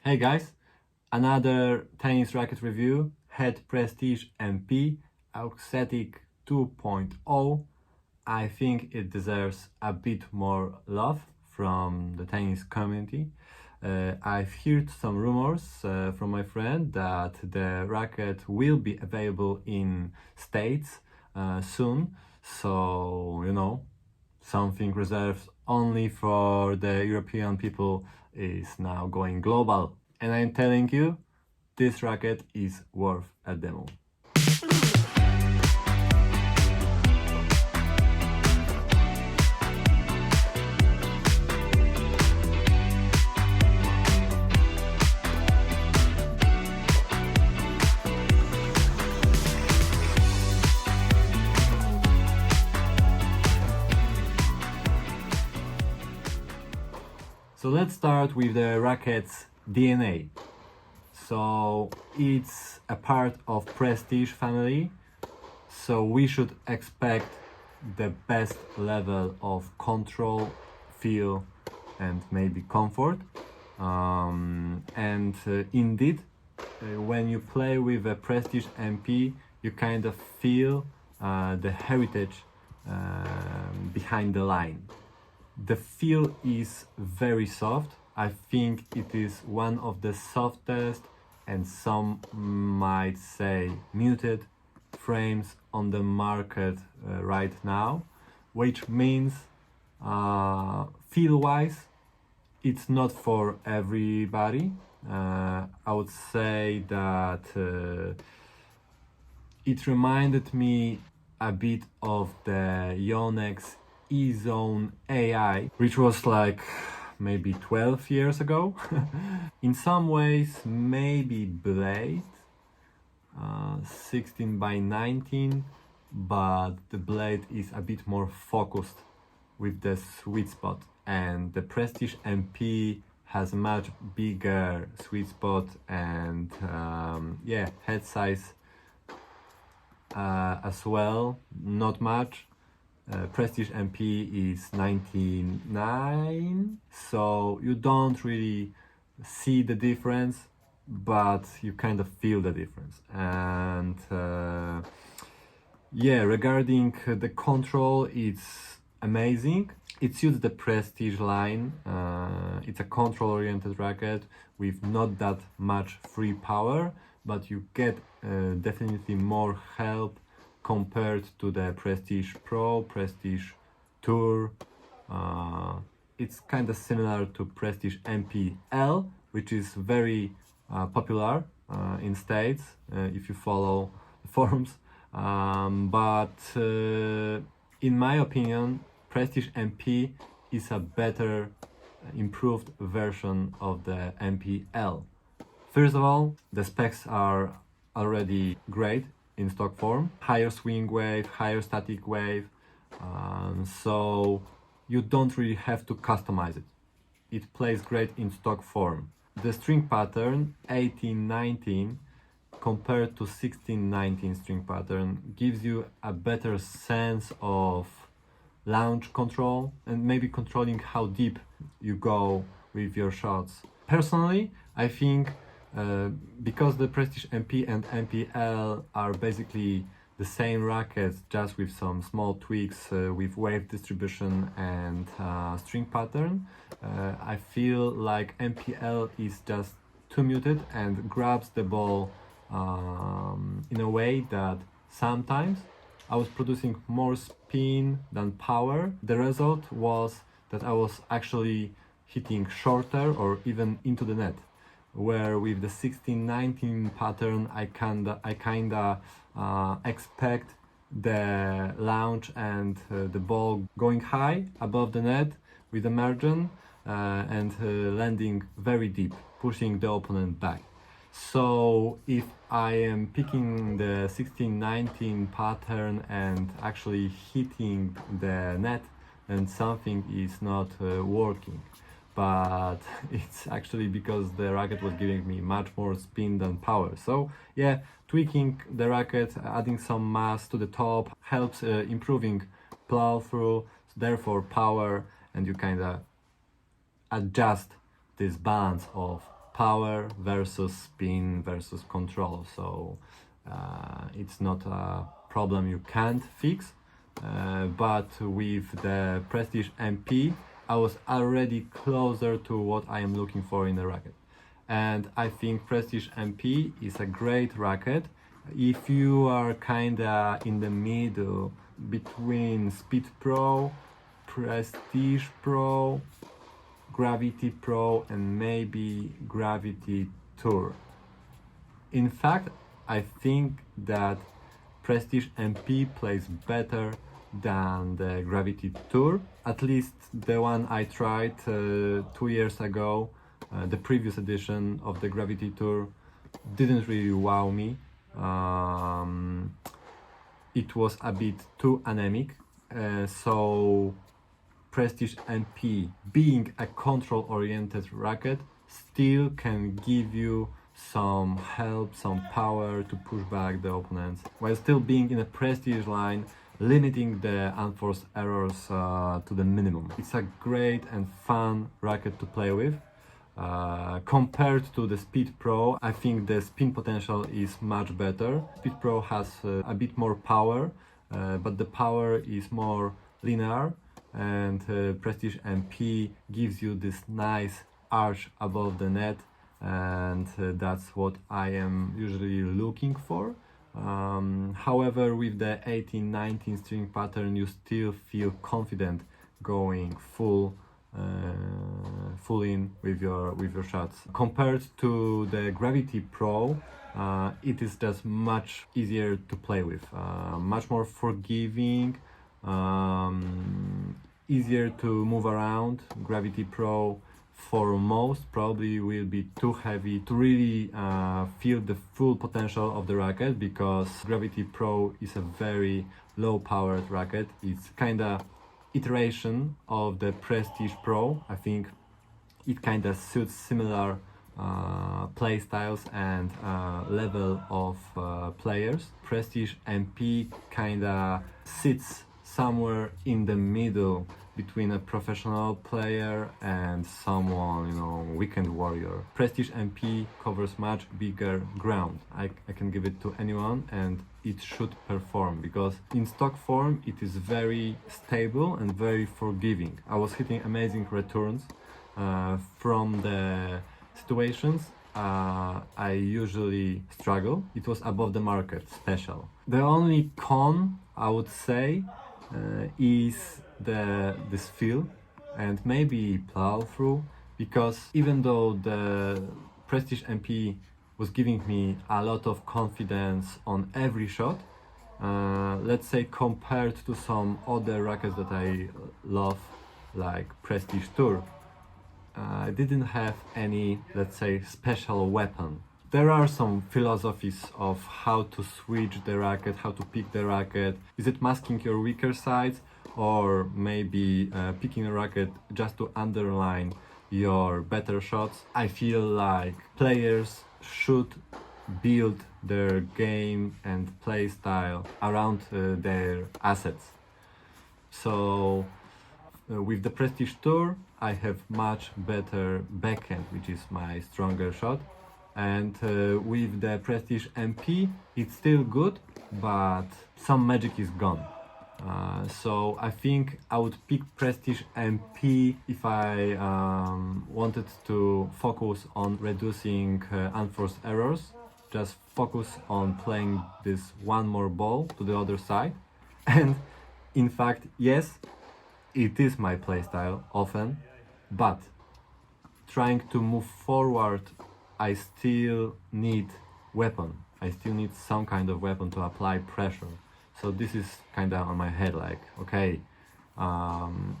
Hey guys, another tennis racket review, Head Prestige MP Auxetic 2.0. I think it deserves a bit more love from the tennis community. I've heard some rumors from my friend that the racket will be available in States soon, so something reserved only for the European people is now going global. And I'm telling you, this racket is worth a demo. So let's start with the racket's DNA. So it's a part of Prestige family, so we should expect the best level of control, feel, and maybe comfort. Indeed, when you play with a Prestige MP, you kind of feel the heritage behind the line. The feel is very soft. I think it is one of the softest and some might say muted frames on the market right now, which means feel-wise it's not for everybody. I would say that it reminded me a bit of the Yonex E-Zone AI, which was like maybe 12 years ago. In some ways, maybe Blade 16 by 19, but the Blade is a bit more focused with the sweet spot, and the Prestige MP has a much bigger sweet spot and head size as well, not much. Prestige MP is 99, so you don't really see the difference, but you kind of feel the difference. And regarding the control, it's amazing. It suits the Prestige line. It's a control-oriented racket with not that much free power, but you get definitely more help compared to the Prestige Pro, Prestige Tour. It's kind of similar to Prestige MPL, which is very popular in States if you follow the forums. In my opinion, Prestige MP is a better improved version of the MPL. First of all, the specs are already great in stock form. Higher swing wave, higher static wave, so you don't really have to customize it. It plays great in stock form. The string pattern 18-19 compared to 16-19 string pattern gives you a better sense of launch control and maybe controlling how deep you go with your shots. Personally, I think because the Prestige MP and MPL are basically the same rackets, just with some small tweaks with wave distribution and string pattern, I feel like MPL is just too muted and grabs the ball in a way that sometimes I was producing more spin than power. The result was that I was actually hitting shorter or even into the net, where with the 16-19 pattern I kinda expect the launch and the ball going high above the net with the margin and landing very deep, pushing the opponent back. So if I am picking the 16-19 pattern and actually hitting the net, then something is not working. But it's actually because the racket was giving me much more spin than power. So yeah, tweaking the racket, adding some mass to the top helps improving plow through, therefore power, and you kind of adjust this balance of power versus spin versus control. So it's not a problem you can't fix. But with the Prestige MP, I was already closer to what I am looking for in a racket. And I think Prestige MP is a great racket if you are kinda in the middle between Speed Pro, Prestige Pro, Gravity Pro, and maybe Gravity Tour. In fact, I think that Prestige MP plays better than the Gravity Tour, at least the one I tried 2 years ago. The previous edition of the Gravity Tour didn't really wow me. It was a bit too anemic, so Prestige MP, being a control-oriented racket, still can give you some help, some power to push back the opponents, while still being in a Prestige line, limiting the unforced errors to the minimum. It's a great and fun racket to play with. Compared to the Speed Pro, I think the spin potential is much better. Speed Pro has a bit more power, but the power is more linear, and Prestige MP gives you this nice arch above the net, and that's what I am usually looking for. However, with the 18-19 string pattern, you still feel confident going full in with your shots. Compared to the Gravity Pro, it is just much easier to play with, much more forgiving, easier to move around. Gravity Pro for most probably will be too heavy to really feel the full potential of the racket, because Gravity Pro is a very low powered racket. It's kinda iteration of the Prestige Pro. I think it kinda suits similar play styles and level of players. Prestige MP kinda sits somewhere in the middle between a professional player and someone, you know, weekend warrior. Prestige MP covers much bigger ground. I can give it to anyone and it should perform, because in stock form it is very stable and very forgiving. I was hitting amazing returns from the situations I usually struggle. It was above the market special. The only con I would say is this feel and maybe plow through, because even though the Prestige MP was giving me a lot of confidence on every shot, let's say compared to some other rackets that I love, like Prestige Tour, I didn't have any, let's say, special weapon. There are some philosophies of how to switch the racket, how to pick the racket. Is it masking your weaker sides, or maybe picking a racket just to underline your better shots? I feel like players should build their game and play style around their assets. So with the Prestige Tour, I have much better backhand, which is my stronger shot. And with the Prestige MP, it's still good, but some magic is gone. So I think I would pick Prestige MP if I wanted to focus on reducing unforced errors. Just focus on playing this one more ball to the other side. And in fact, yes, it is my playstyle often, but trying to move forward, I still need weapon. I still need some kind of weapon to apply pressure. So this is kind of on my head, like, okay,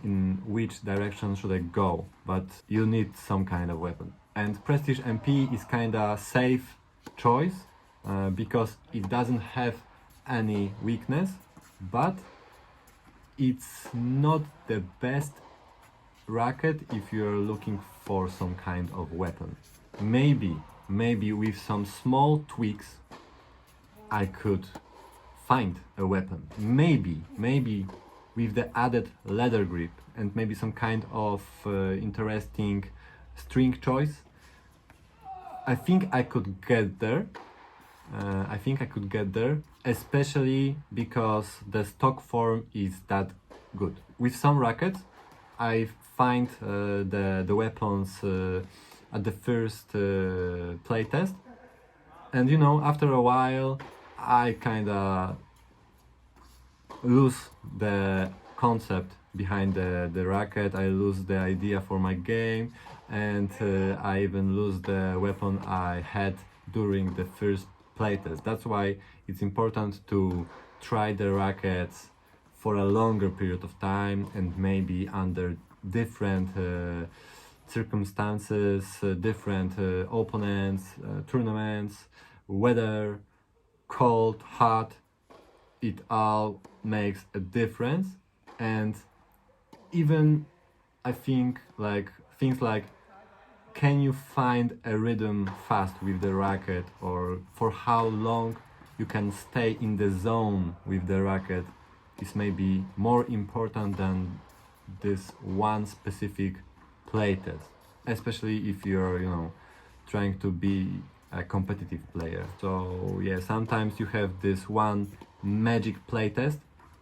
in which direction should I go? But you need some kind of weapon. And Prestige MP is kind of safe choice because it doesn't have any weakness, but it's not the best racket if you're looking for some kind of weapon. Maybe with some small tweaks I could find a weapon. Maybe with the added leather grip and maybe some kind of interesting string choice, I think I could get there. I think I could get there, especially because the stock form is that good. With some rackets, I find the weapons at the first playtest, and you know, after a while, I kinda lose the concept behind the racket. I lose the idea for my game, and I even lose the weapon I had during the first playtest. That's why it's important to try the rackets for a longer period of time and maybe under different circumstances, different opponents, tournaments, weather, cold, hot. It all makes a difference. And even I think like things like, can you find a rhythm fast with the racket, or for how long you can stay in the zone with the racket, is maybe more important than this one specific playtest, especially if you're, you know, trying to be a competitive player. So yeah, sometimes you have this one magic playtest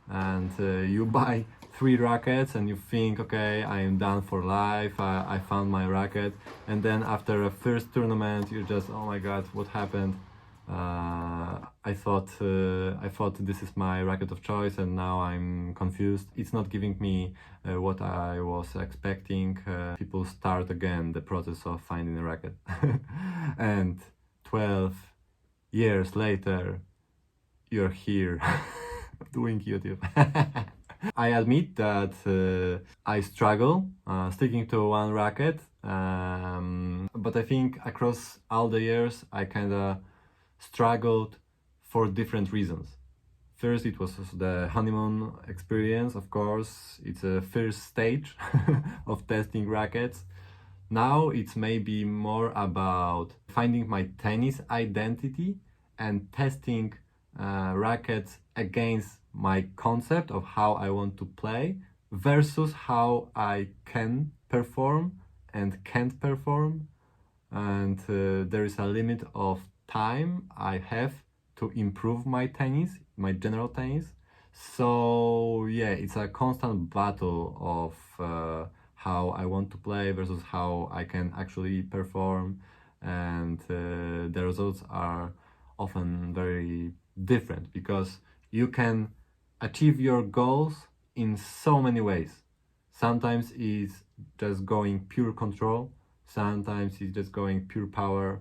and you buy 3 rackets and you think, okay, I am done for life, I found my racket, and then after a first tournament you're just, oh my god, what happened? I thought this is my racket of choice and now I'm confused. It's not giving me what I was expecting. People start again the process of finding a racket. And 12 years later, you're here doing YouTube. I admit that I struggle sticking to one racket, but I think across all the years I kinda struggled for different reasons. First, it was the honeymoon experience, of course. It's a first stage of testing rackets. Now it's maybe more about finding my tennis identity and testing rackets against my concept of how I want to play versus how I can perform and can't perform. And there is a limit of time I have to improve my tennis, my general tennis. So yeah, it's a constant battle of how I want to play versus how I can actually perform, and the results are often very different because you can achieve your goals in so many ways. Sometimes it's just going pure control, sometimes it's just going pure power,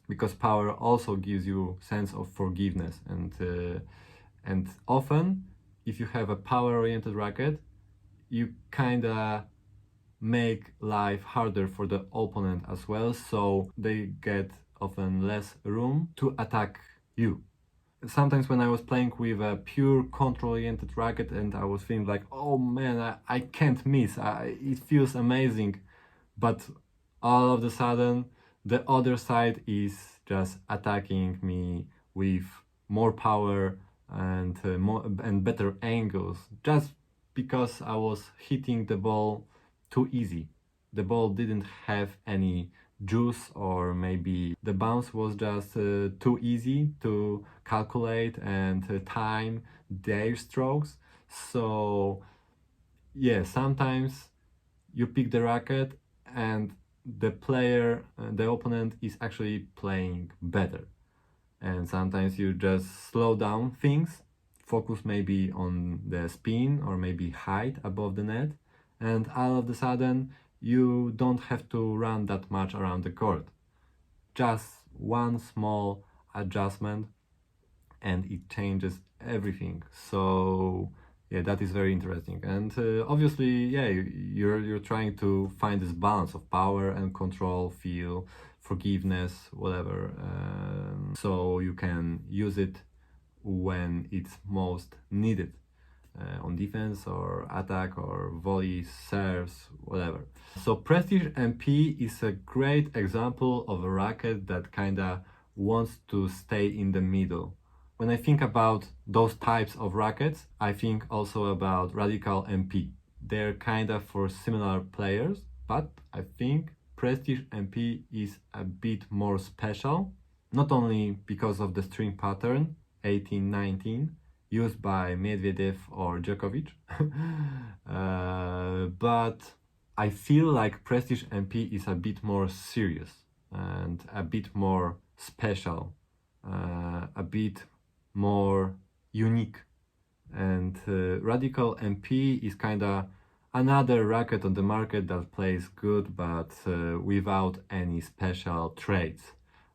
because power also gives you sense of forgiveness, and often if you have a power oriented racket, you kinda make life harder for the opponent as well, so they get often less room to attack you. Sometimes when I was playing with a pure control oriented racket and I was feeling like, oh man, I can't miss, it feels amazing, but all of a sudden the other side is just attacking me with more power and more and better angles, just because I was hitting the ball too easy. The ball didn't have any juice, or maybe the bounce was just too easy to calculate and time their strokes. So yeah, sometimes you pick the racket and the player, the opponent is actually playing better, and sometimes you just slow down things, focus maybe on the spin or maybe height above the net, and all of a sudden you don't have to run that much around the court. Just one small adjustment and it changes everything. So yeah, that is very interesting. And obviously, yeah, you're trying to find this balance of power and control, feel, forgiveness, whatever, so you can use it when it's most needed, on defense or attack or volley, serves, whatever. So Prestige MP is a great example of a racket that kinda wants to stay in the middle. When I think about those types of rackets, I think also about Radical MP. They're kinda for similar players, but I think Prestige MP is a bit more special, not only because of the string pattern 18-19 used by Medvedev or Djokovic, but I feel like Prestige MP is a bit more serious and a bit more special, a bit more unique. And Radical MP is kinda another racket on the market that plays good, but without any special traits.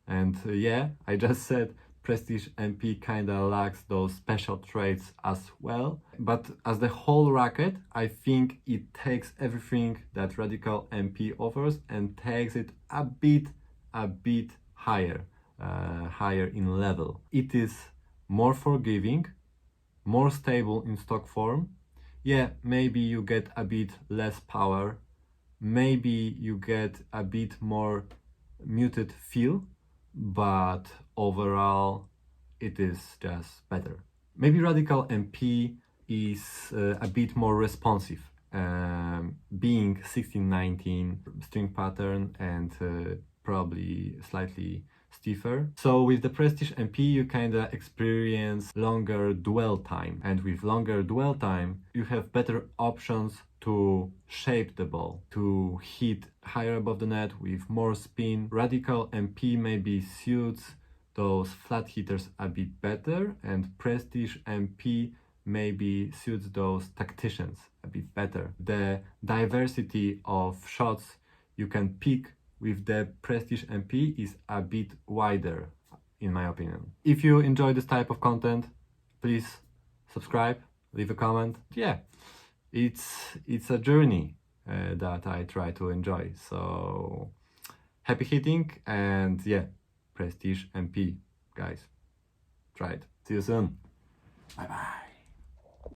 And yeah, I just said Prestige MP kinda lacks those special traits as well. But as the whole racket, I think it takes everything that Radical MP offers and takes it a bit higher, higher in level. It is more forgiving, more stable in stock form. Yeah, maybe you get a bit less power, maybe you get a bit more muted feel, but overall it is just better. Maybe Radical MP is a bit more responsive, being 16-19 string pattern and probably slightly stiffer. So with the Prestige MP you kinda experience longer dwell time, and with longer dwell time you have better options to shape the ball, to hit higher above the net with more spin. Radical MP maybe suits those flat hitters a bit better, and Prestige MP maybe suits those tacticians a bit better. The diversity of shots you can pick with the Prestige MP is a bit wider, in my opinion. If you enjoy this type of content, please subscribe, leave a comment. Yeah, it's a journey that I try to enjoy. So happy hitting, and yeah, Prestige MP, guys. Try it. See you soon. Bye bye.